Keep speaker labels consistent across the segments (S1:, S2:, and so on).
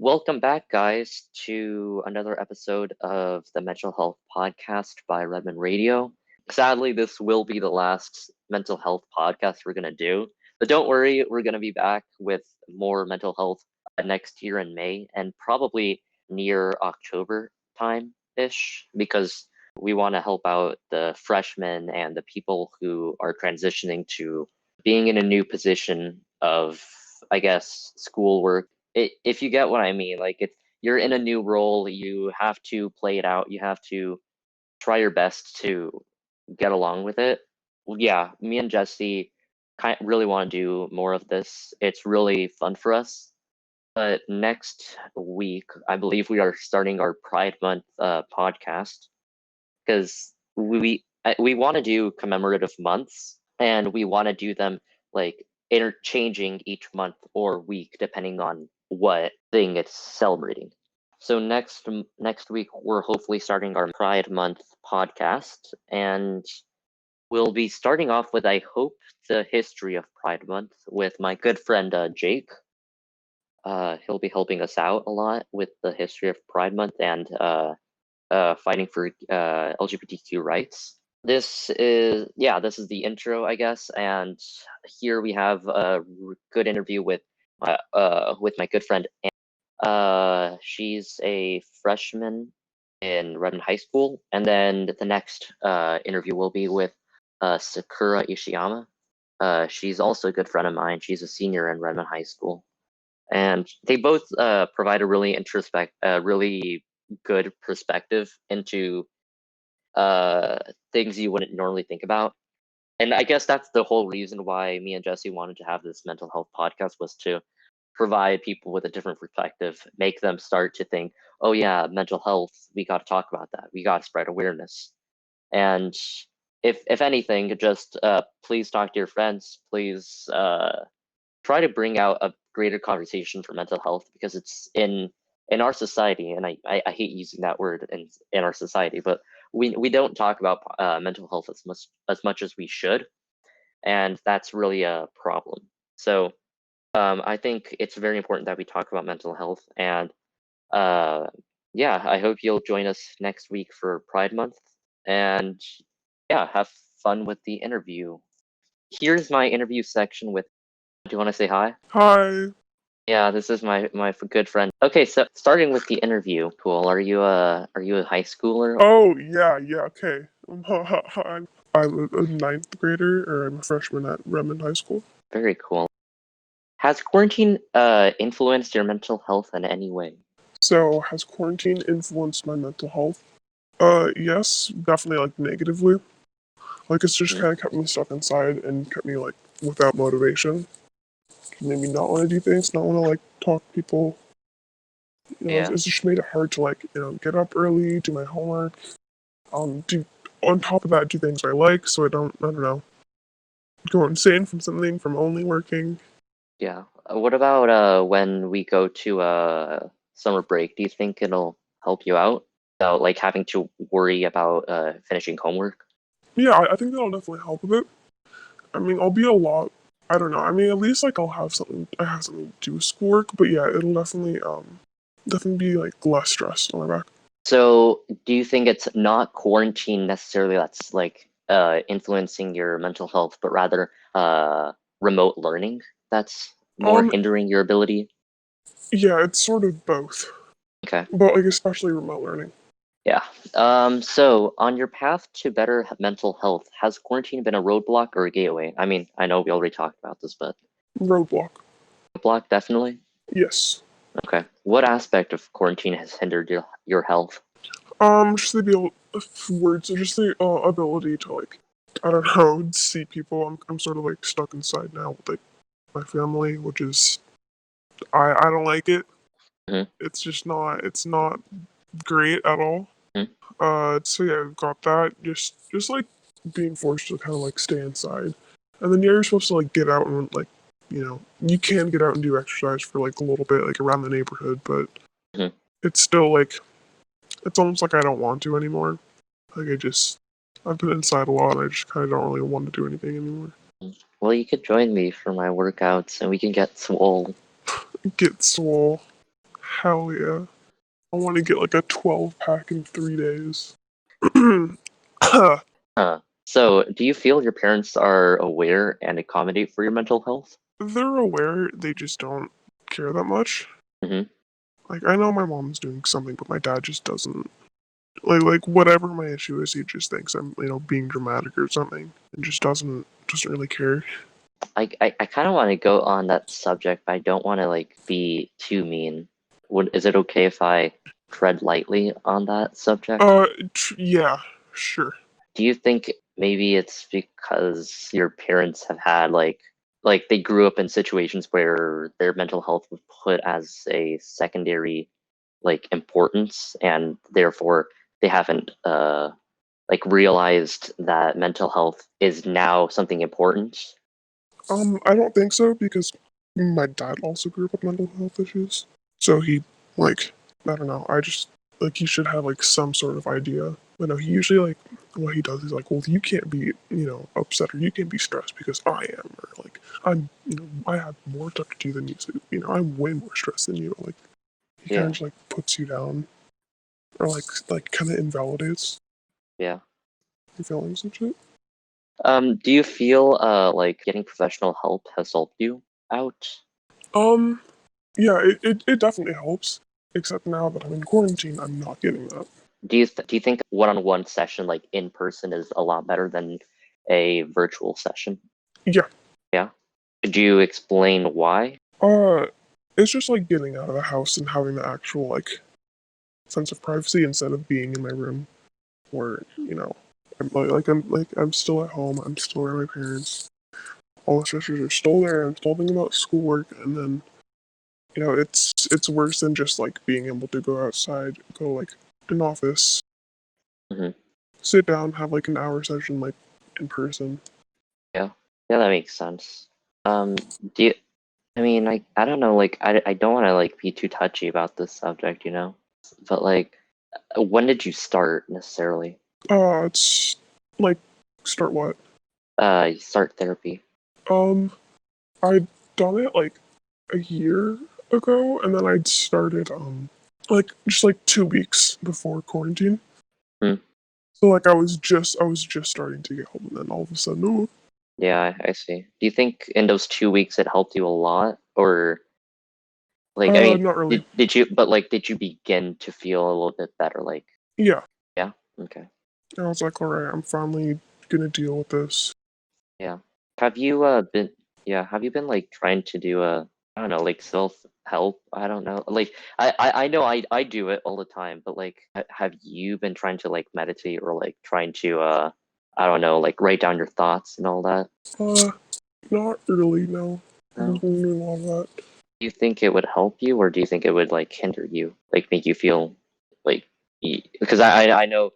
S1: Welcome back, guys, to another episode of the Mental Health Podcast by Redmond Radio. Sadly, this will be the last mental health podcast we're going to do. But don't worry, we're going to be back with more mental health next year in May and probably near October time-ish because we want to help out the freshmen and the people who are transitioning to being in a new position of, I guess, schoolwork. If you get what I mean, like you're in a new role, you have to play it out. You have to try your best to get along with it. Well, yeah, me and Jesse really want to do more of this. It's really fun for us. But next week, I believe we are starting our Pride Month podcast because we want to do commemorative months and we want to do them like interchanging each month or week depending on what thing it's celebrating. So next week we're hopefully starting our Pride Month podcast, and we'll be starting off with, I hope, the history of Pride Month with my good friend Jake. He'll be helping us out a lot with the history of Pride Month and fighting for LGBTQ rights. This is the intro, I guess, and here we have a good interview with my good friend. She's a freshman in Redmond High School, and then the next interview will be with Sakura Ishiyama. She's also a good friend of mine. She's a senior in Redmond High School, and they both provide a really good perspective into things you wouldn't normally think about. And I guess that's the whole reason why me and Jesse wanted to have this mental health podcast, was to provide people with a different perspective, make them start to think, oh yeah, mental health, we got to talk about that. We got to spread awareness. And if anything, just please talk to your friends. Please try to bring out a greater conversation for mental health, because it's in our society, and I hate using that word in our society, but we don't talk about mental health as much as we should, and that's really a problem. So I think it's very important that we talk about mental health, and uh, yeah, I hope you'll join us next week for Pride Month, and yeah, have fun with the interview. Here's my interview section with. Do you want to say hi?
S2: Hi.
S1: Yeah, this is my good friend. Okay, so starting with the interview, cool. Are you a high schooler?
S2: Oh, yeah, okay. I'm a ninth grader, or I'm a freshman at Redmond High School.
S1: Very cool. Has quarantine influenced your mental health in any way?
S2: So, has quarantine influenced my mental health? Yes, definitely, like, negatively. Like, it's just
S1: Mhm.
S2: kind of kept me stuck inside and kept me, like, without motivation. Made me not want to do things, not want to, like, talk to people.
S1: Yeah.
S2: It's just made it hard to, like, get up early, do my homework, do, on top of that, do things I like, so I don't know, go insane from only working.
S1: Yeah. What about when we go to summer break? Do you think it'll help you out without like having to worry about finishing homework?
S2: Yeah, I think that'll definitely help a bit. I mean, I'll be a lot. I don't know. I mean, at least like I'll have something. I have something to do with schoolwork. But yeah, it'll definitely be like less stress on my back.
S1: So, do you think it's not quarantine necessarily that's like influencing your mental health, but rather remote learning that's more
S2: Um,
S1: hindering your ability?
S2: yeah, it's sort of both,
S1: Okay.
S2: but like especially remote learning.
S1: Yeah. So on your path to better mental health, has quarantine been a roadblock or a gateway? I mean, I know we already talked about this, but
S2: Roadblock.
S1: roadblock definitely.
S2: Yes.
S1: Okay. What aspect of quarantine has hindered your health?
S2: Just the words, just the ability to like, I don't know, see people. I'm sort of like stuck inside now with like my family, which is I don't like it.
S1: Hmm.
S2: It's just not. It's not great at all.
S1: Hmm.
S2: So yeah, I've got that. Just like being forced to kind of like stay inside, and then you're supposed to like get out and like, you can get out and do exercise for like a little bit, like around the neighborhood, but
S1: Hmm.
S2: it's still like it's almost like I don't want to anymore. Like I've been inside a lot, and I just kind of don't really want to do anything anymore.
S1: Well, you could join me for my workouts and we can get swole.
S2: Get swole. Hell yeah. I want to get like a 12 pack in 3 days.
S1: So, do you feel your parents are aware and accommodate for your mental health?
S2: They're aware, they just don't care that much.
S1: Hmm.
S2: Like, I know my mom's doing something, but my dad just doesn't. Like whatever my issue is, he just thinks I'm, being dramatic or something, and just doesn't really care.
S1: I kind of want to go on that subject, but I don't want to like be too mean. Is it okay if I tread lightly on that subject?
S2: Yeah, sure.
S1: Do you think maybe it's because your parents have had like they grew up in situations where their mental health was put as a secondary like importance, and therefore they haven't like realized that mental health is now something important?
S2: I don't think so because my dad also grew up with mental health issues. So he, like, I don't know. I just like he should have like some sort of idea. But no, he usually like what he does is like, well, you can't be upset or you can't be stressed because I am, or like I have more stuff to do than you. So I'm way more stressed than you. Like he kind of
S1: Yeah,
S2: just like puts you down or like kind of invalidates
S1: yeah.
S2: your feelings and shit.
S1: Do you feel like getting professional help has helped you out?
S2: Um, yeah, it definitely helps. Except now that I'm in quarantine, I'm not getting that.
S1: Do you think one-on-one session like in person is a lot better than a virtual session?
S2: Yeah.
S1: Yeah. Could you explain why?
S2: Uh, it's just like getting out of the house and having the actual like sense of privacy instead of being in my room where I'm still at home. I'm still around my parents. All the stressors are still there. I'm still thinking about schoolwork, and then it's worse than just like being able to go outside, go like to an office,
S1: Hmm.
S2: sit down, have like an hour session like in person.
S1: Yeah. Yeah, that makes sense. Do you, I mean, I don't know, like I don't want to like be too touchy about this subject, but like when did you start necessarily?
S2: It's like start what?
S1: Start therapy.
S2: Um, I'd done it like a year ago, and then I'd started like just like 2 weeks before quarantine.
S1: Hmm.
S2: So like I was just starting to get help, and then all of a sudden, oh,
S1: Yeah, I see. Do you think in those 2 weeks it helped you a lot, or like I mean,
S2: not really.
S1: did you begin to feel a little bit better? Like,
S2: Yeah,
S1: yeah, okay,
S2: I was like, all right, I'm finally gonna deal with this.
S1: yeah. Have you been have you been like trying to do I don't know, like self-help? I don't know. Like I know I do it all the time, but like have you been trying to like meditate or like trying to I don't know, like write down your thoughts and all that?
S2: Uh, not really. No, I haven't
S1: No.
S2: been doing all of that.
S1: Do you think it would help you, or do you think it would like hinder you, like make you feel like because I know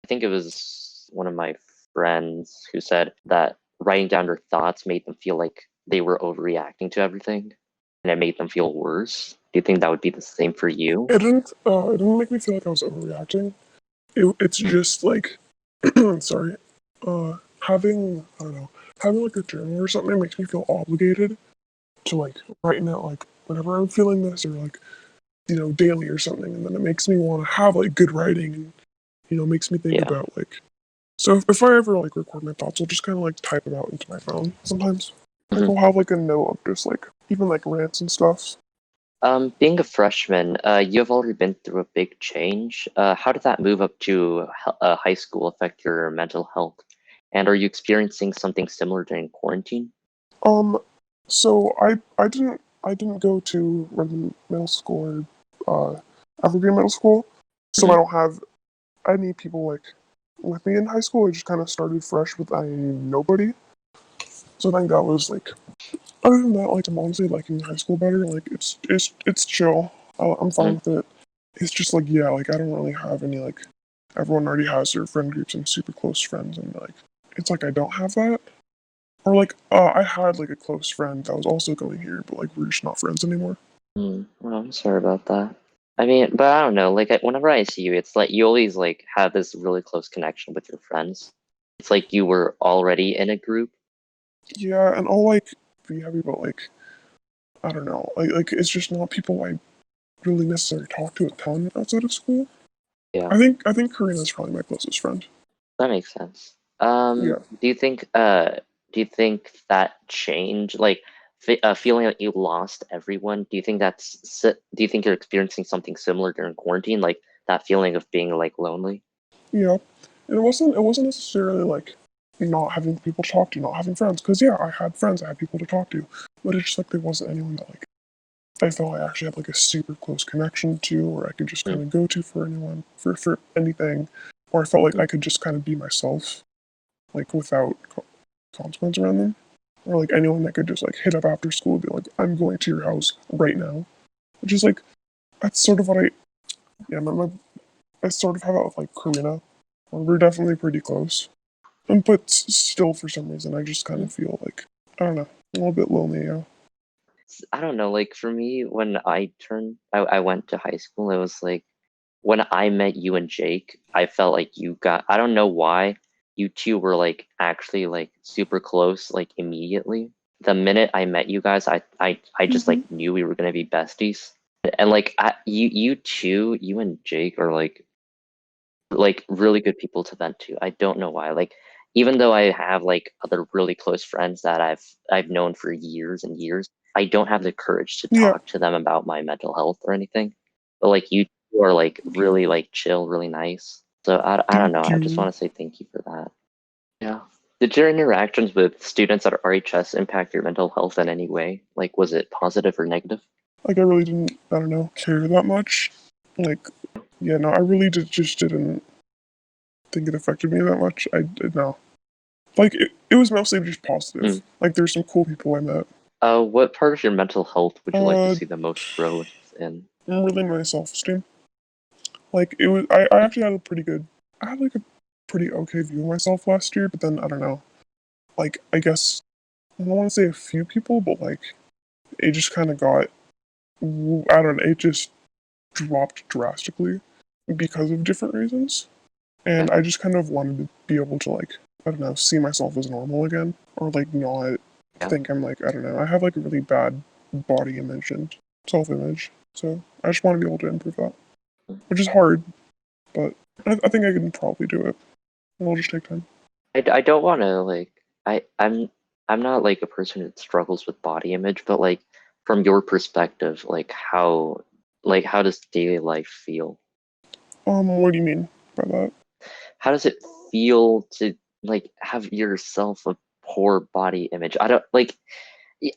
S1: I think it was one of my friends who said that writing down their thoughts made them feel like they were overreacting to everything, and it made them feel worse. Do you think that would be the same for you?
S2: It didn't make me feel like I was overreacting. It's just like, sorry, having I don't know, having like a journal or something makes me feel obligated to like writing out like whenever I'm feeling this or like daily or something, and then it makes me want to have like good writing and makes me think
S1: Yeah.
S2: about like so if I ever like record my thoughts, I'll just kind of like type them out into my phone sometimes. Like
S1: Hmm.
S2: I'll have like a note of just like even like rants and stuff.
S1: Being a freshman, you have already been through a big change. How did that move up to high school affect your mental health? And are you experiencing something similar during quarantine?
S2: Um, so I didn't go to Redmond Middle School or Evergreen Middle School, so I
S1: Hmm.
S2: don't have any people like with me in high school. I just kind of started fresh with nobody. So I think that was like other than that, like I'm honestly liking high school better. Like it's chill. I'm fine
S1: Hmm.
S2: with it. It's just like yeah, like I don't really have any like everyone already has their friend groups and super close friends, and like it's like I don't have that. Or like I had like a close friend that was also going here, but like we're just not friends anymore.
S1: Well, I'm sorry about that. I mean, but I don't know. Like, whenever I see you, it's like you always like have this really close connection with your friends. It's like you were already in a group.
S2: Yeah, and I'll like be happy, but like I don't know, like it's just not people I really necessarily talk to a ton outside of school.
S1: Yeah,
S2: I think Karina's probably my closest friend.
S1: that makes sense.
S2: Yeah.
S1: Do you think that change, like feeling like you lost everyone, do you think do you think you're experiencing something similar during quarantine, like that feeling of being like lonely?
S2: Yeah. And it wasn't necessarily like not having people to talk to, not having friends. Because yeah, I had friends, I had people to talk to, but it's just like there wasn't anyone that like I felt I actually had like a super close connection to, or I could just kind
S1: Mm.
S2: of go to for anyone for anything, or I felt like I could just kind of be myself, like without consequence around them, or like anyone that could just like hit up after school and be like, I'm going to your house right now, which is like that's sort of what yeah I sort of have that with like Karina. We're definitely pretty close, but still for some reason I just kind
S1: Mm.
S2: of feel like I don't know a little bit lonely. Yeah.
S1: I don't know, like for me, when I went to high school, it was like when I met you and Jake, I felt like I don't know why you two were like actually like super close, like immediately. The minute I met you guys, I just
S2: Mm-hmm.
S1: like knew we were gonna be besties. And like you two, you and Jake are like really good people to vent to. I don't know why. Like even though I have like other really close friends that I've known for years and years, I don't have the courage to
S2: Yeah.
S1: talk to them about my mental health or anything. But like you two are like really like chill, really nice. So I don't
S2: Thank
S1: know. I just
S2: you.
S1: want to say thank you for that. Yeah. Did your interactions with students at RHS impact your mental health in any way? Like was it positive or negative?
S2: Like I really didn't, I don't know, care that much. Like, yeah, no, I really just didn't think it affected me that much. I did no. Like it was mostly just
S1: Mm.
S2: positive. Like there's some cool people I met.
S1: What part of your mental health would you like to
S2: Uh,
S1: see the most growth in?
S2: really my self-esteem. Like it was, I actually had a pretty good, I had like a pretty okay view of myself last year. But then I don't know. Like I guess I don't want to say a few people, but like it just kind of got, I don't know, it just dropped drastically because of different reasons.
S1: Yeah.
S2: And I just kind of wanted to be able to like I don't know see myself as normal again, or like not
S1: Yeah.
S2: think I'm like I don't know I have like a really bad body image and self-image, so I just want to be able to improve that, which is hard, but I think I can probably do it. It'll just take time.
S1: I don't want to like I'm not like a person that struggles with body image, but like from your perspective, like how does daily life feel?
S2: What do you mean by that?
S1: How does it feel to like have yourself a poor body image? I don't like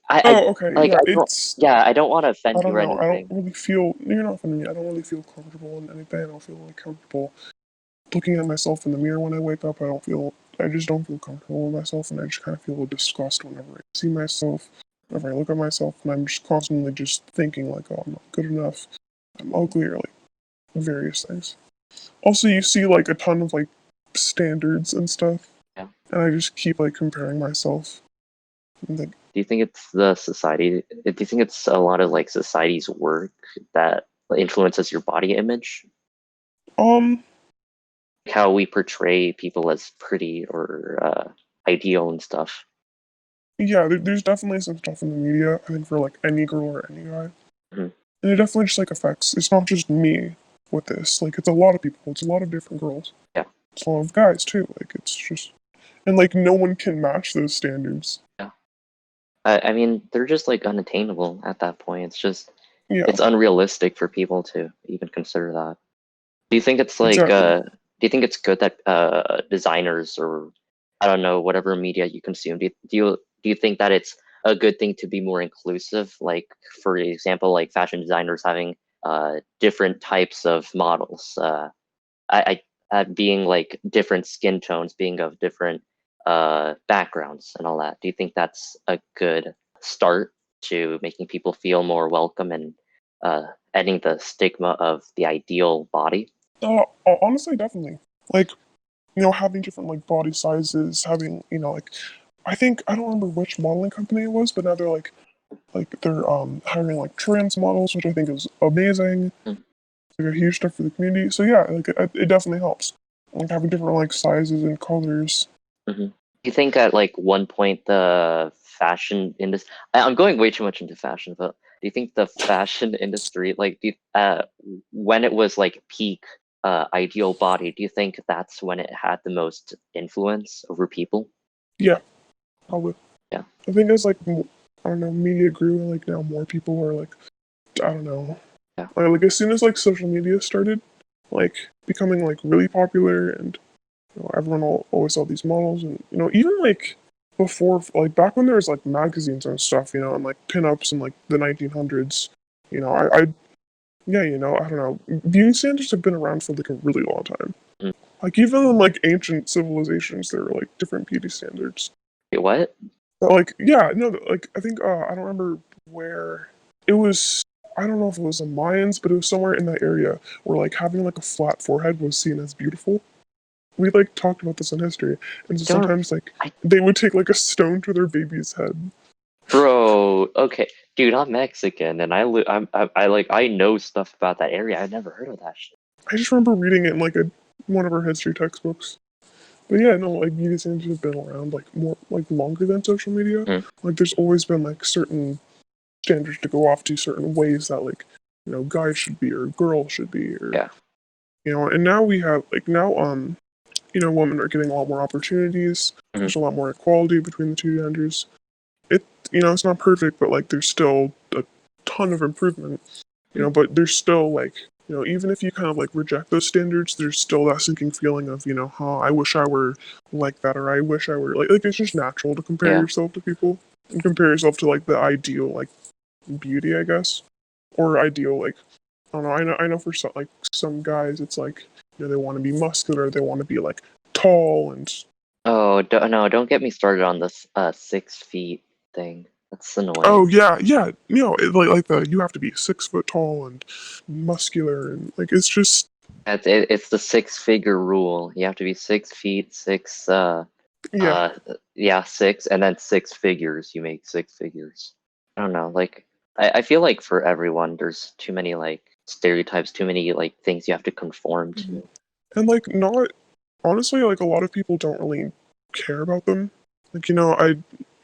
S2: Oh, okay,
S1: like
S2: yeah,
S1: I don't
S2: it's
S1: yeah, I don't want to
S2: I
S1: offend you
S2: don't
S1: or
S2: know. I don't
S1: anything.
S2: really feel. You're not funny. I don't really feel comfortable in anything. I don't feel like comfortable looking at myself in the mirror when I wake up. I just don't feel comfortable with myself, and I just kind of feel a disgust whenever I see myself, whenever I look at myself, and I'm just constantly just thinking like, oh, I'm not good enough, I'm ugly, or like various things. Also, you see like a ton of like standards and stuff,
S1: Yeah.
S2: and I just keep like comparing myself. And like,
S1: Do you think it's the society? Do you think it's a lot of like society's work that influences your body image?
S2: um,
S1: How we portray people as pretty or ideal and stuff.
S2: yeah, there's definitely some stuff in the media. I think for like any girl or any guy,
S1: Mhm.
S2: and it definitely just like affects. It's not just me with this. Like, it's a lot of people. It's a lot of different girls.
S1: Yeah,
S2: It's a lot of guys too. Like it's just and like no one can match those standards.
S1: yeah. I mean, they're just like unattainable at that point.
S2: Yeah,
S1: It's unrealistic for people to even consider that. Do you think it's like,
S2: exactly.
S1: do you think it's good that designers or I don't know, whatever media you consume, do you think that it's a good thing to be more inclusive? Like, for example, like fashion designers having different types of models. Being like different skin tones, being of different backgrounds and all that. Do you think that's a good start to making people feel more welcome and uh, ending the stigma of the ideal body?
S2: Honestly, definitely. Like having different like body sizes, having like I think I don't remember which modeling company it was, but now they're hiring like trans models, which I think is amazing.
S1: Mm.
S2: Like a huge step for the community. So yeah, like it definitely helps. Like having different like sizes and colors.
S1: Mhm. Do you think at like one point the fashion industry, I'm going way too much into fashion, but Do you think the fashion industry, like, when it was like peak ideal body, do you think that's when it had the most influence over people?
S2: Yeah, probably.
S1: Yeah.
S2: I think as like I don't know, media grew and like now more people are like I don't know.
S1: Yeah.
S2: Like as soon as like social media started like becoming like really popular and everyone always saw these models and even like before like back when there was like magazines and stuff and like pinups in like the 1900s I yeah I don't know, beauty standards have been around for like a really long time.
S1: Mm.
S2: Like even in like ancient civilizations there were like different beauty standards.
S1: Wait, what?
S2: But, like yeah no like I think I don't remember where it was. I don't know if it was the Mayans, but it was somewhere in that area where like having like a flat forehead was seen as beautiful. We like talked about this in history, and so
S1: Don't
S2: sometimes like
S1: I,
S2: they would take like a stone to their baby's head.
S1: bro? Okay, dude, I'm Mexican, and I know stuff about that area. I've never heard of that shit.
S2: I just remember reading it in like one of our history textbooks. But yeah, no, like beauty standards have been around like more like longer than social media.
S1: Mm.
S2: Like there's always been like certain standards to go off to, certain ways that like guys should be or girls should be or
S1: Yeah.
S2: and now we have like now women are getting a lot more opportunities.
S1: Mhm.
S2: There's a lot more equality between the two genders. It it's not perfect, but like there's still a ton of improvement. But there's still like even if you kind of like reject those standards, there's still that sinking feeling of huh, I wish I were like that, or I wish I were like it's just natural to compare
S1: Yeah.
S2: yourself to people and compare yourself to like the ideal like beauty, I guess, or ideal like I don't know. I know for some guys, it's like they want to be muscular, they want to be like tall and
S1: Oh, no, don't get me started on this 6 feet thing. That's
S2: oh
S1: annoying.
S2: yeah, yeah, like the you have to be 6 foot tall and muscular and like it's just
S1: It's the six-figure rule. You have to be 6 feet,
S2: yeah.
S1: yeah, six, and then six figures. You make six figures. I don't know. Like, I feel like for everyone, there's too many like stereotypes, too many like things you have to conform
S2: Mhm.
S1: to.
S2: And like not honestly, like a lot of people don't really care about them. Like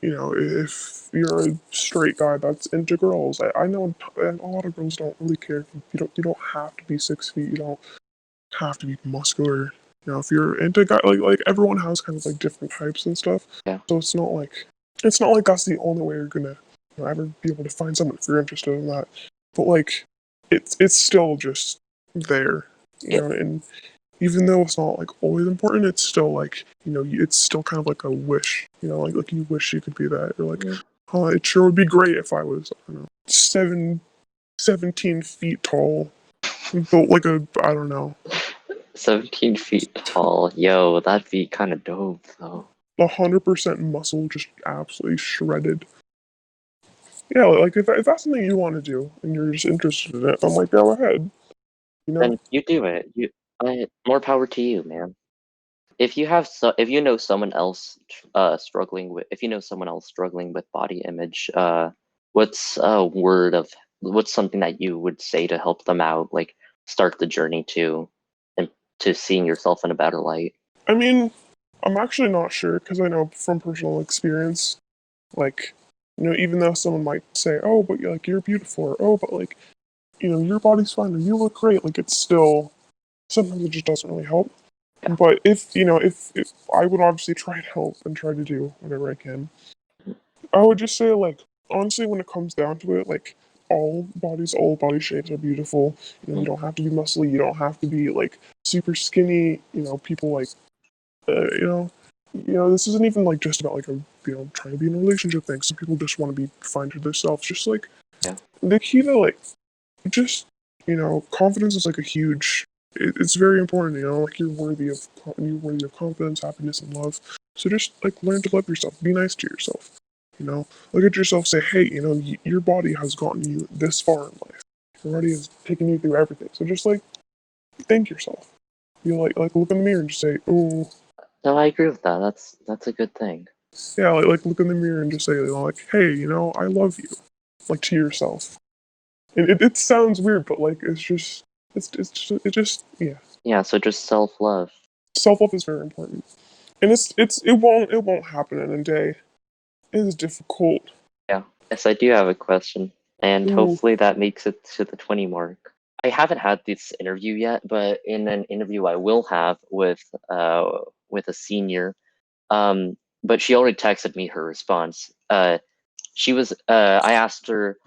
S2: if you're a straight guy that's into girls, I know a lot of girls don't really care. You don't have to be 6 feet. You don't have to be muscular. If you're into guy like everyone has kind of like different types and stuff.
S1: Yeah.
S2: So it's not like that's the only way you're gonna ever be able to find someone if you're interested in that. But like it's still just there,
S1: Yeah.
S2: and even though it's not like always important, it's still like it's still kind of like a wish, like you wish you could be that, or like,
S1: Mm.
S2: oh, it sure would be great if I was, I don't know, 17 feet tall, built like a, I don't know,
S1: 17 feet tall. Yo, that'd be kind of dope, though.
S2: 100% muscle, just absolutely shredded. Yeah, like if that's something you want to do and you're just interested in it, I'm like, go ahead, you know.
S1: Then you do it. More power to you, man. If you know someone else struggling with body image, what's a word of what's something that you would say to help them out, like start the journey and to seeing yourself in a better light?
S2: I mean, I'm actually not sure because I know from personal experience, like, even though someone might say, "Oh, but you're beautiful," or "Oh, but like, your body's fine," or "You look great," like it's still sometimes it just doesn't really help.
S1: Yeah.
S2: But if I would obviously try to help and try to do whatever I can, I would just say like honestly, when it comes down to it, like all body shapes are beautiful. You
S1: Mm.
S2: don't have to be muscly. You don't have to be like super skinny. People like this isn't even like just about like a trying to be in a relationship thing. Some people just want to be fine to themselves. Just like
S1: Yeah.
S2: the key to like just confidence is like a huge. It's very important. Like you're worthy of confidence, happiness, and love. So just like learn to love yourself. Be nice to yourself. Look at yourself. Say, hey, your body has gotten you this far in life. Your body has taken you through everything. So just like thank yourself. You like look in the mirror and just say, oh.
S1: No, I agree with that. That's a good thing.
S2: Yeah, like look in the mirror and just say, like, hey, I love you, like to yourself. And it sounds weird, but like yeah.
S1: Yeah, so just self-love.
S2: Self love is very important, and it won't happen in a day. It is difficult.
S1: Yeah. Yes, I do have a question. and
S2: Ooh.
S1: hopefully that makes it to the 20 mark. I haven't had this interview yet, but in an interview I will have with a senior, but she already texted me her response. I asked her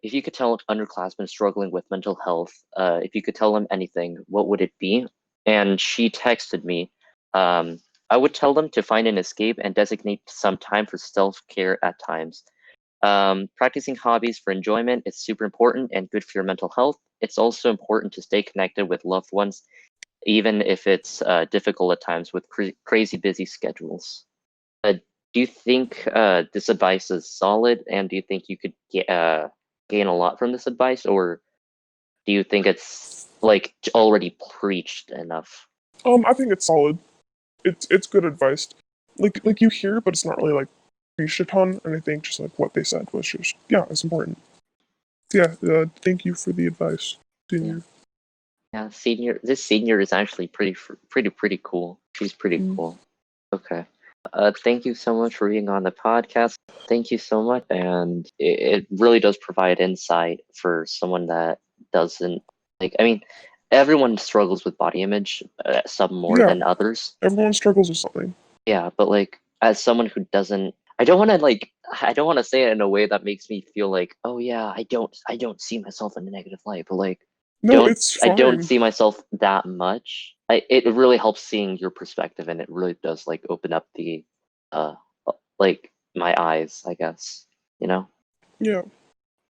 S1: if you could tell underclassmen struggling with mental health, if you could tell them anything, what would it be? And she texted me, I would tell them to find an escape and designate some time for self-care at times. Practicing hobbies for enjoyment is super important and good for your mental health. It's also important to stay connected with loved ones, even if it's difficult at times with crazy busy schedules. Do you think this advice is solid, and do you think you could gain a lot from this advice, or do you think it's like already preached enough?
S2: I think it's solid. It's good advice. Like you hear, but it's not really like preached a ton. And I think just like what they said was just yeah, it's important. Yeah. Thank you for the advice,
S1: Yeah,
S2: senior.
S1: yeah. Senior, this senior is actually pretty cool. She's pretty
S2: Mm.
S1: cool. Okay. Thank you so much for being on the podcast. Thank you so much, and it really does provide insight for someone that doesn't like. I mean, everyone struggles with body image, some more
S2: Yeah.
S1: than others.
S2: Everyone struggles with something.
S1: Yeah, but like as someone who doesn't, I don't want to say it in a way that makes me feel like, oh yeah, I don't see myself in a negative light, but like
S2: No,
S1: don't
S2: it's
S1: I don't
S2: fine.
S1: see myself that much. It really helps seeing your perspective, and it really does like open up the uh like my eyes, I guess. You know?
S2: Yeah.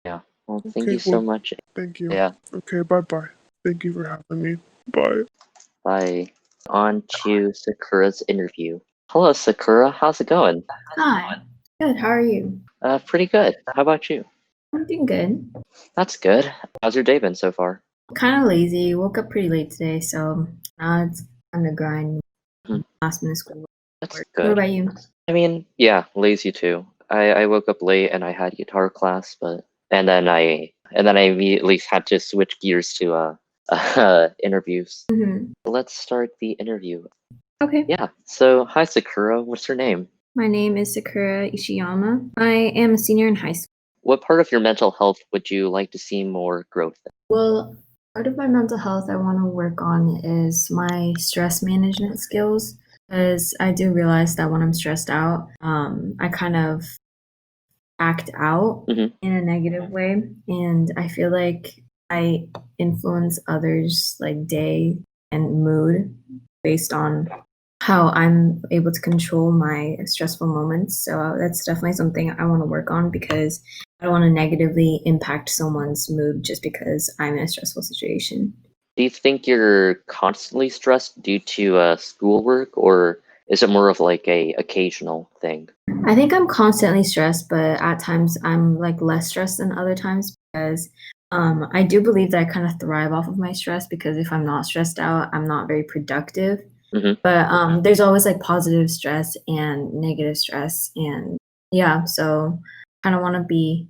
S1: Yeah. Well, thank
S2: Okay.
S1: you so
S2: Well,
S1: much.
S2: thank you.
S1: Yeah.
S2: Okay. Bye bye. Thank you for having me. Bye.
S1: Bye. On to Sakura's interview. Hello, Sakura. How's it going?
S3: Hi. Good. How are you?
S1: Pretty good. How about you?
S3: I'm doing good.
S1: That's good. How's your day been so far?
S3: Kind of lazy. Woke up pretty late today, so now it's time to grind.
S1: Mhm.
S3: Last minute school
S1: That's
S3: work. What
S1: good.
S3: about you?
S1: I mean, yeah, lazy too. I woke up late and I had guitar class, but and then I immediately had to switch gears to interviews.
S3: hmm
S1: Let's start the interview.
S3: Okay.
S1: Yeah. So, hi Sakura. What's your name?
S3: My name is Sakura Ishiyama. I am a senior in high school.
S1: What part of your mental health would you like to see more growth in?
S3: Well, part of my mental health I want to work on is my stress management skills, because I do realize that when I'm stressed out, I kind of act out
S1: Mhm.
S3: in a negative way, and I feel like I influence others like day and mood based on how I'm able to control my stressful moments. So that's definitely something I want to work on, because I don't want to negatively impact someone's mood just because I'm in a stressful situation.
S1: Do you think you're constantly stressed due to schoolwork, or is it more of like a occasional thing?
S3: I think I'm constantly stressed, but at times I'm like less stressed than other times, because I do believe that I kind of thrive off of my stress, because if I'm not stressed out, I'm not very productive.
S1: Hmm.
S3: But there's always like positive stress and negative stress, and yeah, so kind of want to be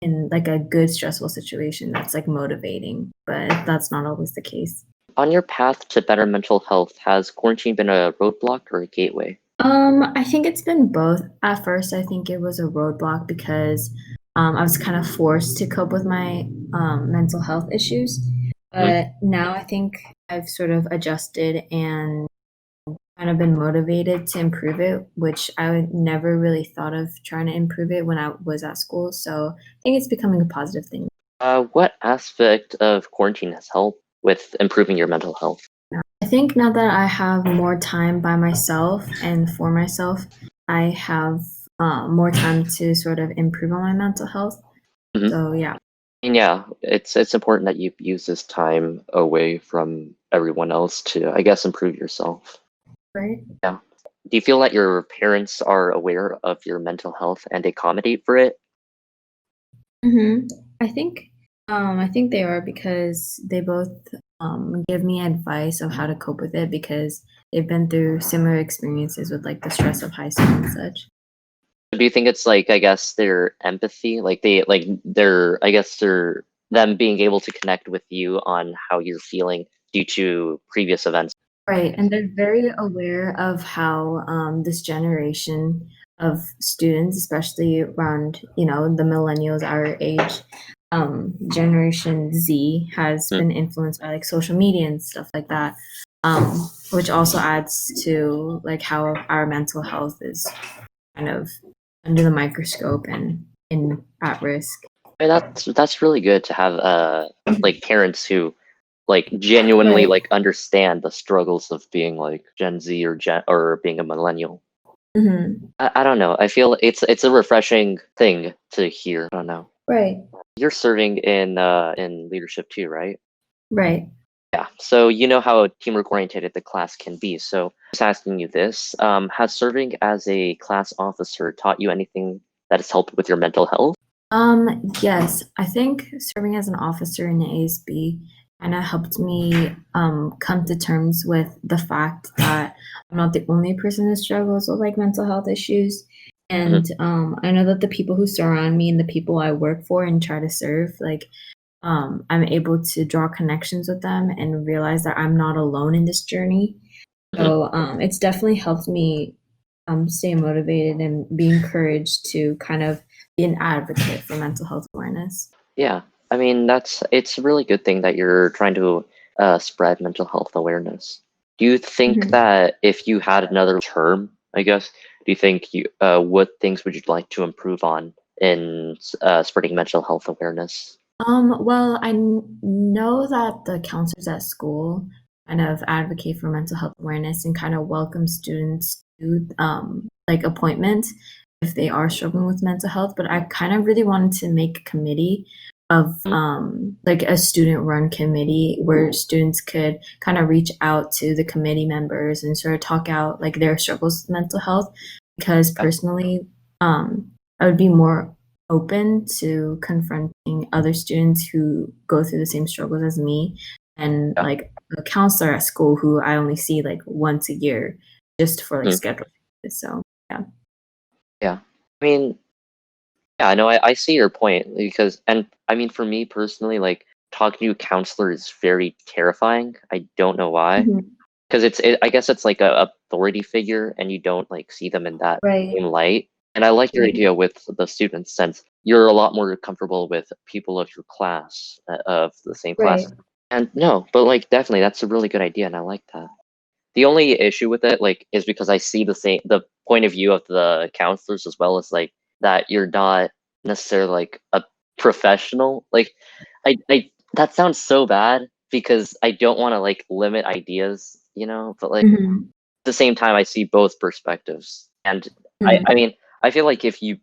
S3: in like a good stressful situation that's like motivating, but that's not always the case.
S1: On your path to better mental health, has quarantine been a roadblock or a gateway?
S3: I think it's been both. At first, I think it was a roadblock because I was kind of forced to cope with my mental health issues.
S1: Mhm.
S3: But now I think I've sort of adjusted and kind of been motivated to improve it, which I would never really thought of trying to improve it when I was at school. So I think it's becoming a positive thing.
S1: What aspect of quarantine has helped with improving your mental health?
S3: I think now that I have more time by myself and for myself, I have more time to sort of improve on my mental health.
S1: Hmm.
S3: So yeah.
S1: And yeah, it's important that you use this time away from everyone else to, I guess, improve yourself.
S3: Right.
S1: Yeah. Do you feel that your parents are aware of your mental health and accommodate for it?
S3: hmm I think they are, because they both give me advice of how to cope with it, because they've been through similar experiences with like the stress of high school and such.
S1: Do you think it's like, I guess, their empathy, like I guess they're them being able to connect with you on how you're feeling due to previous events?
S3: Right, and they're very aware of how this generation of students, especially around, the millennials, our age. Generation Z has
S1: Mm.
S3: been influenced by like social media and stuff like that, which also adds to like how our mental health is kind of under the microscope and at risk.
S1: I mean, that's really good to have like parents who like genuinely
S3: Right.
S1: like understand the struggles of being like Gen Z or being a millennial.
S3: Hmm.
S1: I don't know. I feel it's a refreshing thing to hear. I don't know.
S3: Right.
S1: You're serving in leadership too, right?
S3: Right.
S1: Yeah. So you know how teamwork oriented the class can be. So just asking you this, has serving as a class officer taught you anything that has helped with your mental health?
S3: Yes, I think serving as an officer in the ASB kind of helped me come to terms with the fact that I'm not the only person who struggles with like mental health issues.
S1: Mhm.
S3: And I know that the people who surround me and the people I work for and try to serve, like I'm able to draw connections with them and realize that I'm not alone in this journey.
S1: Mhm.
S3: So it's definitely helped me stay motivated and be encouraged to kind of be an advocate for mental health awareness.
S1: Yeah. I mean, it's a really good thing that you're trying to spread mental health awareness. Do you think
S3: Mhm.
S1: that if you had another term, I guess, do you think what things would you like to improve on in spreading mental health awareness?
S3: Well, know that the counselors at school kind of advocate for mental health awareness and kind of welcome students to like appointments if they are struggling with mental health. But I kind of really wanted to make a committee of
S1: Mhm.
S3: like a student run committee where students could kind of reach out to the committee members and sort of talk out like their struggles with mental health. Because
S1: Yeah.
S3: personally, I would be more open to confronting other students who go through the same struggles as me and
S1: Yeah.
S3: like a counselor at school who I only see like once a year just for like
S1: Mhm.
S3: schedule changes. So yeah.
S1: Yeah. I mean, yeah, no, I see your point because, and I mean, for me personally, like talking to a counselor is very terrifying. I don't know why.
S3: Mhm.
S1: Because I guess it's like a authority figure, and you don't like see them in that
S3: Right.
S1: same light. And I like your
S3: Right.
S1: idea with the students, since you're a lot more comfortable with people of your class, of the same
S3: Right.
S1: class. And no, but like definitely, that's a really good idea, and I like that. The only issue with it, like, is because I see the point of view of the counselors as well as like that you're not necessarily like a professional. Like, I that sounds so bad because I don't want to like limit ideas, but like
S3: Mhm.
S1: at the same time I see both perspectives. And I
S3: Mhm.
S1: mean, I feel like if you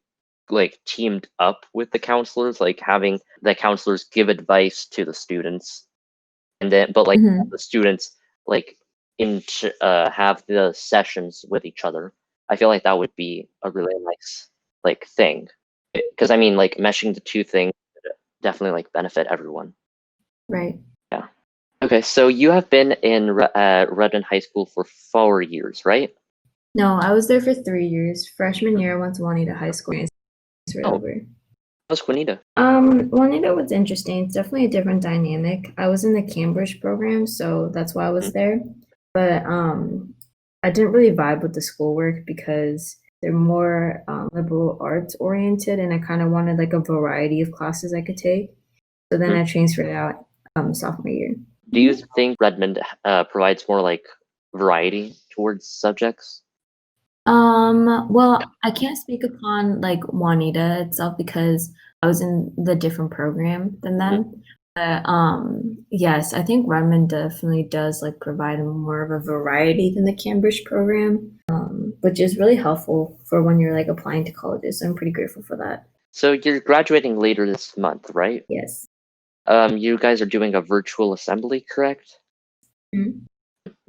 S1: like teamed up with the counselors, like having the counselors give advice to the students and then but like
S3: Mhm.
S1: the students like have the sessions with each other. I feel like that would be a really nice like thing because I mean like meshing the two things would definitely like benefit everyone.
S3: Right.
S1: Yeah. Okay, so you have been in Redmond High School for 4 years, right?
S3: No, I was there for 3 years. Freshman year, I went to Juanita High School and transferred
S1: Oh,
S3: over.
S1: that's Juanita.
S3: Juanita was interesting. It's definitely a different dynamic. I was in the Cambridge program, so that's why I was
S1: Mhm.
S3: there. But I didn't really vibe with the schoolwork because they're more liberal arts oriented, and I kind of wanted like a variety of classes I could take. So then
S1: Mhm.
S3: I transferred out sophomore year.
S1: Do you think Redmond provides more like variety towards subjects?
S3: Well, I can't speak upon like Juanita itself because I was in the different program than
S1: Mhm.
S3: them. But yes, I think Redmond definitely does like provide more of a variety than the Cambridge program, which is really helpful for when you're like applying to colleges. So I'm pretty grateful for that.
S1: So you're graduating later this month, right?
S3: Yes.
S1: You guys are doing a virtual assembly, correct?
S3: Mhm.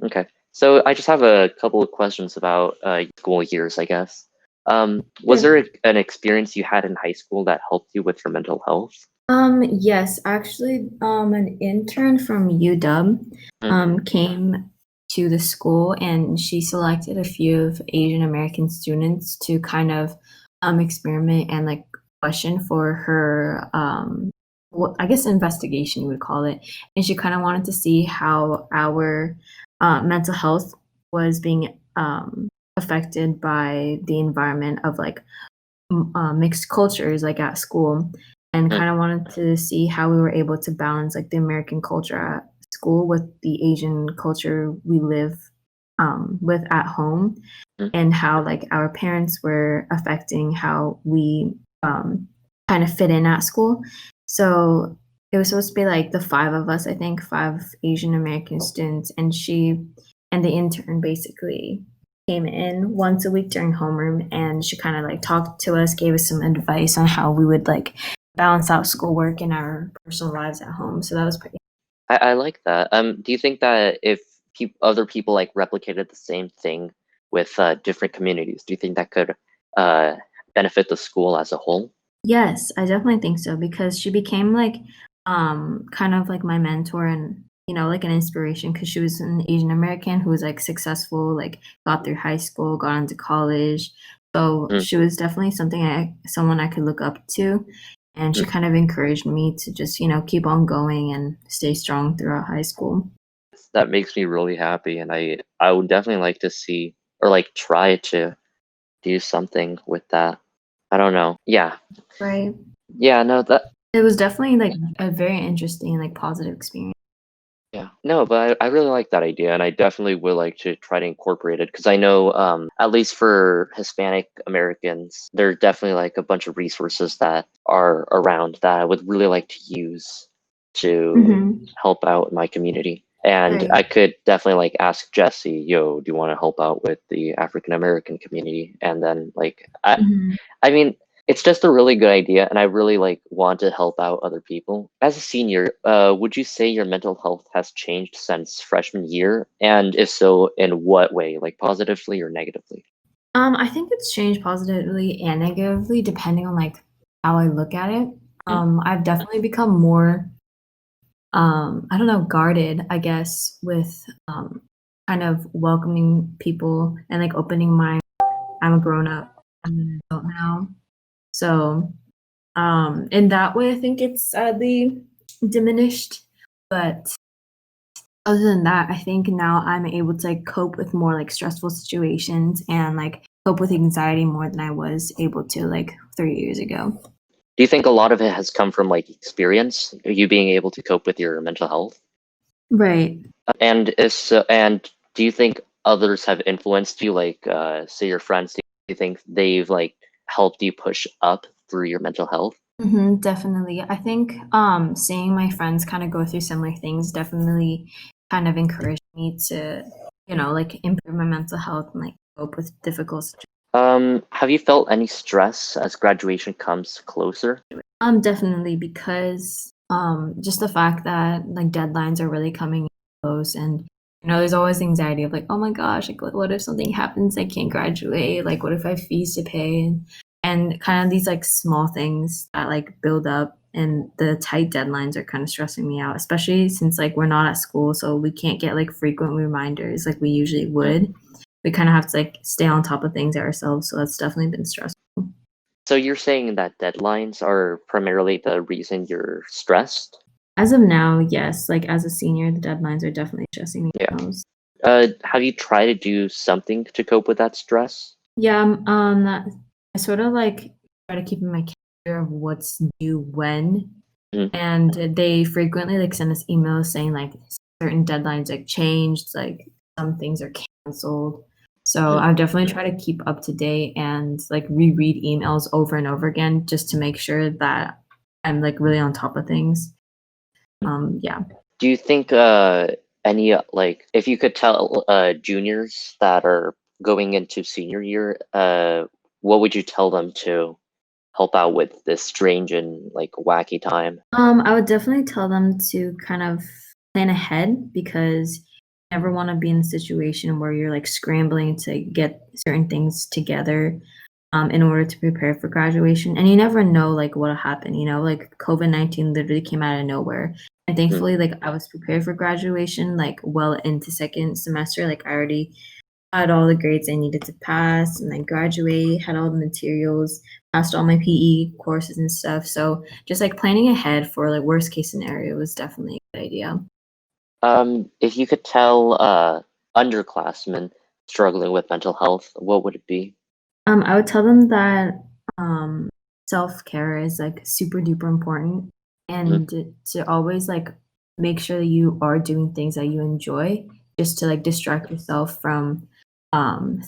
S1: Okay. So I just have a couple of questions about school years, I guess. Was
S3: Sure.
S1: there an experience you had in high school that helped you with your mental health?
S3: Yes, actually, an intern from UW
S1: Mm.
S3: came to the school and she selected a few of Asian American students to kind of experiment and like question for her what I guess investigation you would call it. And she kind of wanted to see how our mental health was being affected by the environment of like mixed cultures like at school, and
S1: Mm,
S3: kind of wanted to see how we were able to balance like the American culture at school with the Asian culture we live with at home,
S1: mm.
S3: and how like our parents were affecting how we kind of fit in at school. So it was supposed to be like the five of us, I think, five Asian American students, and she and the intern basically came in once a week during homeroom, and she kind of like talked to us, gave us some advice on how we would like balance out schoolwork and our personal lives at home. So that was pretty.
S1: I like that. Do you think that if other people like replicated the same thing with different communities, do you think that could uh, benefit the school as a whole?
S3: Yes, I definitely think so, because she became like kind of like my mentor and like an inspiration, because she was an Asian American who was like successful, like got through high school, got into college. So
S1: Mm,
S3: she was definitely someone I could look up to, and she
S1: mm.
S3: kind of encouraged me to just keep on going and stay strong throughout high school.
S1: That makes me really happy, and I would definitely like to see or like try to do something with that. I don't know. Yeah,
S3: Right.
S1: yeah, no, that
S3: It was definitely like a very interesting, like positive experience.
S1: yeah, no, but I really like that idea, and I definitely would like to try to incorporate it because I know, at least for Hispanic Americans, there are definitely like a bunch of resources that are around that I would really like to use to
S3: Hmm.
S1: help out my community. And
S3: Right.
S1: I could definitely like ask Jesse, yo, do you want to help out with the African American community? And then like
S3: Hmm.
S1: I mean, it's just a really good idea, and I really like want to help out other people. As a senior, would you say your mental health has changed since freshman year? And if so, in what way? Like positively or negatively?
S3: I think it's changed positively and negatively depending on like how I look at it.
S1: Mm,
S3: I've definitely become more, I don't know, guarded, I guess, with kind of welcoming people and like opening my. I'm a grown up. I'm an adult now, so in that way, I think it's sadly diminished. But other than that, I think now I'm able to like cope with more like stressful situations and like cope with anxiety more than I was able to like 3 years ago.
S1: do you think a lot of it has come from like experience, you being able to cope with your mental health?
S3: Right.
S1: And do you think others have influenced you, like say your friends? Do you think they've like helped you push up through your mental health?
S3: Definitely. I think seeing my friends kind of go through similar things definitely kind of encouraged me to, like improve my mental health and like cope with difficult situations.
S1: Have you felt any stress as graduation comes closer?
S3: Definitely, because just the fact that like deadlines are really coming close, and there's always anxiety of like, oh my gosh, like what if something happens, I can't graduate, like what if I have fees to pay, and kind of these like small things that like build up, and the tight deadlines are kind of stressing me out, especially since like we're not at school, so we can't get like frequent reminders like we usually
S1: Mm.
S3: would. We kind of have to like stay on top of things ourselves, so that's definitely been stressful.
S1: So you're saying that deadlines are primarily the reason you're stressed?
S3: As of now, yes. Like as a senior, the deadlines are definitely stressing me
S1: Yeah.
S3: the most.
S1: Have you tried to do something to cope with that stress?
S3: Yeah, I sort of like try to keep in my calendar of what's due when,
S1: Mhm.
S3: and they frequently like send us emails saying like certain deadlines like changed, like some things are canceled. So
S1: Mhm.
S3: I definitely try to keep up to date and like reread emails over and over again just to make sure that I'm like really on top of things. Yeah.
S1: Do you think any like if you could tell juniors that are going into senior year, what would you tell them to help out with this strange and like wacky time?
S3: I would definitely tell them to kind of plan ahead, because you never want to be in a situation where you're like scrambling to get certain things together in order to prepare for graduation. And you never know like what'll happen, like COVID-19 literally came out of nowhere. And
S1: Mm.
S3: thankfully, like I was prepared for graduation like well into second semester. Like I already had all the grades I needed to pass and then graduate, had all the materials, passed all my PE courses and stuff. So just like planning ahead for like worst case scenario was definitely a good idea.
S1: If you could tell underclassmen struggling with mental health, what would it be?
S3: I would tell them that self-care is like super duper important
S1: Mhm.
S3: and to always like make sure that you are doing things that you enjoy just to like distract yourself from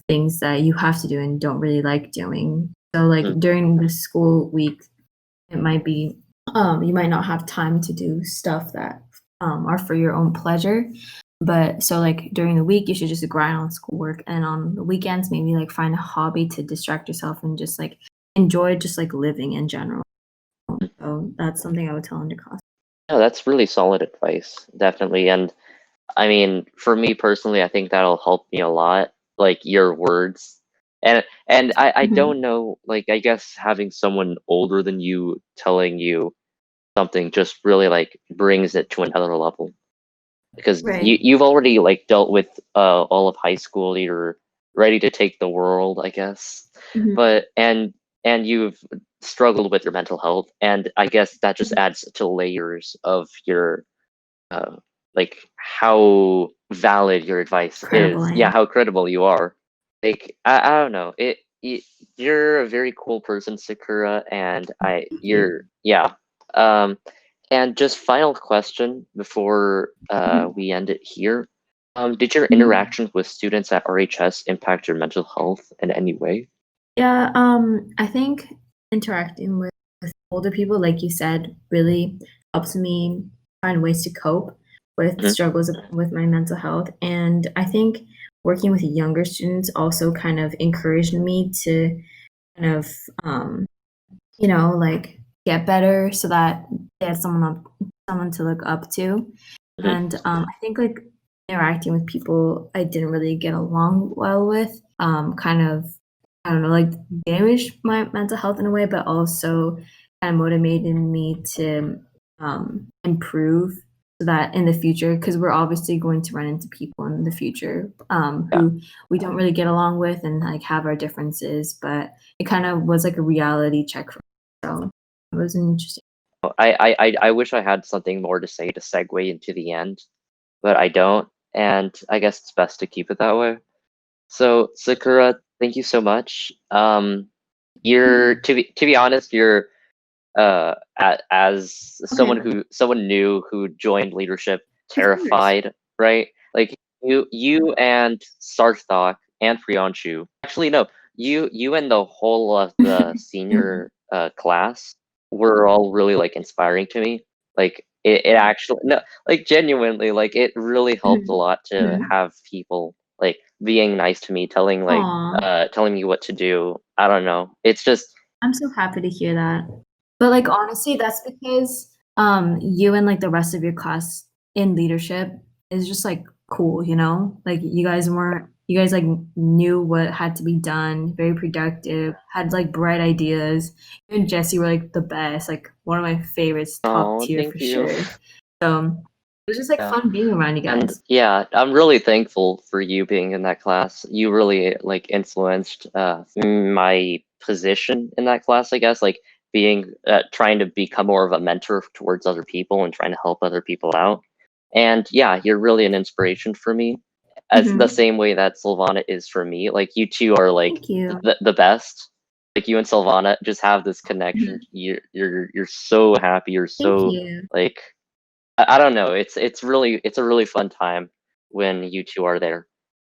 S3: things that you have to do and don't really like doing. So like
S1: Mhm.
S3: during the school week, it might be you might not have time to do stuff that are for your own pleasure. But so like during the week, you should just grind on schoolwork, and on the weekends, maybe like find a hobby to distract yourself and just like enjoy just like living in general. So that's something I would tell underclass.
S1: No, that's really solid advice, definitely. And I mean, for me personally, I think that'll help me a lot, like your words. And I
S3: Mhm.
S1: don't know, like I guess having someone older than you telling you something just really like brings it to another level. Because
S3: Right.
S1: you've already like dealt with all of high school, you're ready to take the world, I guess.
S3: Mhm.
S1: But and you've struggled with your mental health, and I guess that just adds to layers of your uh, like how valid your advice
S3: Incredible,
S1: is.
S3: I
S1: Yeah,
S3: am.
S1: how credible you are. Like I don't know. You're a very cool person, Sakura, and
S3: Thank you.
S1: you're yeah. Um and just final question before
S3: Mhm.
S1: we end it here. Did your
S3: Mhm.
S1: interactions with students at RHS impact your mental health in any way?
S3: Yeah, I think interacting with older people, like you said, really helps me find ways to cope with
S1: Mhm.
S3: struggles with my mental health. And I think working with younger students also kind of encouraged me to kind of, um, like get better so that they had someone to look up to.
S1: Mhm.
S3: And I think like interacting with people I didn't really get along well with, kind of, I don't know, like damaged my mental health in a way, but also kind of motivated me to improve so that in the future, because we're obviously going to run into people in the future
S1: Yeah.
S3: who we don't really get along with and like have our differences, but it kind of was like a reality check for me. So it was interesting.
S1: I wish I had something more to say to segue into the end, but I don't, and I guess it's best to keep it that way. So Sakura, thank you so much. You're to be honest, you're as
S3: Okay,
S1: someone new who joined leadership,
S3: of course.
S1: terrified, right? Like you and Sarthak and Priyanshu. Actually, no, you and the whole of the senior class were all really like inspiring to me. Like it actually no, like genuinely, like it really helped a lot to
S3: Mhm.
S1: have people like being nice to me,
S3: Aw,
S1: telling me what to do. I don't know. It's just
S3: I'm so happy to hear that. But, like, honestly, that's because, you and, like, the rest of your class in leadership is just, like, cool, you know? Like, you guys, like, knew what had to be done, very productive, had, like, bright ideas. You and Jesse were, like, the best, like, one of my favorites, top
S1: oh,
S3: tier for
S1: thank you.
S3: sure. So, it was just, like,
S1: Yeah.
S3: fun being around you
S1: And
S3: guys.
S1: yeah, I'm really thankful for you being in that class. You really like influenced my position in that class, I guess, like being trying to become more of a mentor towards other people and trying to help other people out. And yeah, you're really an inspiration for me, as the
S3: Mhm.
S1: same way that Silvana is for me. Like you two are like
S3: Thank you.
S1: the best. Like you and Silvana just have this connection.
S3: Mhm.
S1: You're so happy. You're
S3: Thank
S1: so
S3: you.
S1: like I don't know. It's a really fun time when you two are there.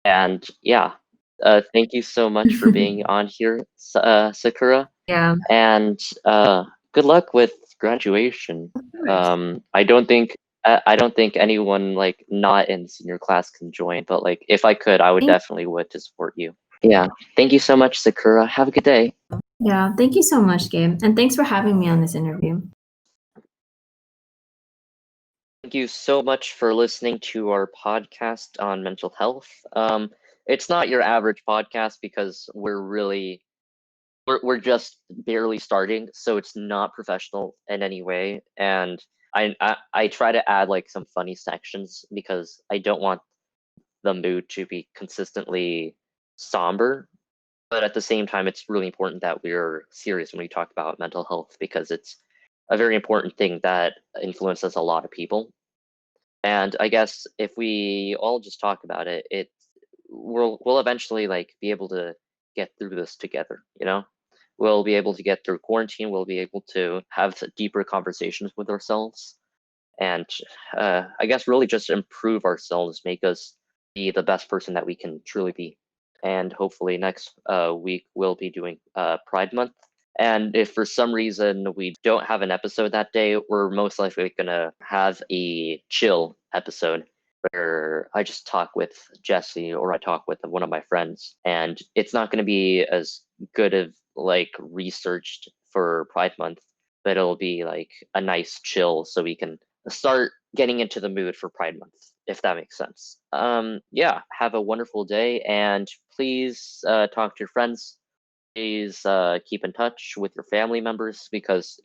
S1: And yeah, thank you so much for being on here, Sakura.
S3: Yeah,
S1: And good luck with graduation.
S3: of course.
S1: I don't think anyone like not in senior class can join, but like if I could, I would
S3: Thank
S1: definitely would to support you. Yeah. Thank you so much, Sakura. Have a good day.
S3: Yeah, thank you so much, Gabe, and thanks for having me on this interview.
S1: Thank you so much for listening to our podcast on mental health. It's not your average podcast because we're just barely starting, so it's not professional in any way. And I try to add like some funny sections because I don't want the mood to be consistently somber. But at the same time, it's really important that we're serious when we talk about mental health because it's a very important thing that influences a lot of people. And I guess if we all just talk about it, we'll eventually like be able to get through this together, you know? We'll be able to get through quarantine, we'll be able to have deeper conversations with ourselves, and I guess really just improve ourselves, make us be the best person that we can truly be. And hopefully next week we'll be doing Pride Month. And if for some reason we don't have an episode that day, we're most likely gonna have a chill episode where I just talk with Jesse or I talk with one of my friends. And it's not gonna be as good of like researched for Pride Month, but it'll be like a nice chill so we can start getting into the mood for Pride Month, if that makes sense. Yeah, have a wonderful day, and please talk to your friends. Please keep in touch with your family members, because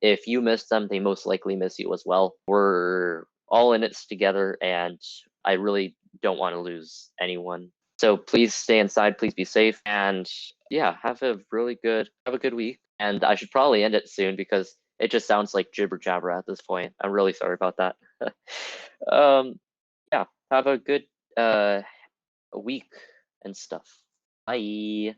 S1: if you miss them, they most likely miss you as well. We're all in it together, and I really don't want to lose anyone. So please stay inside, please be safe, and yeah, have a good week. And I should probably end it soon because it just sounds like jibber jabber at this point. I'm really sorry about that. um, yeah, have a good week and stuff. Bye.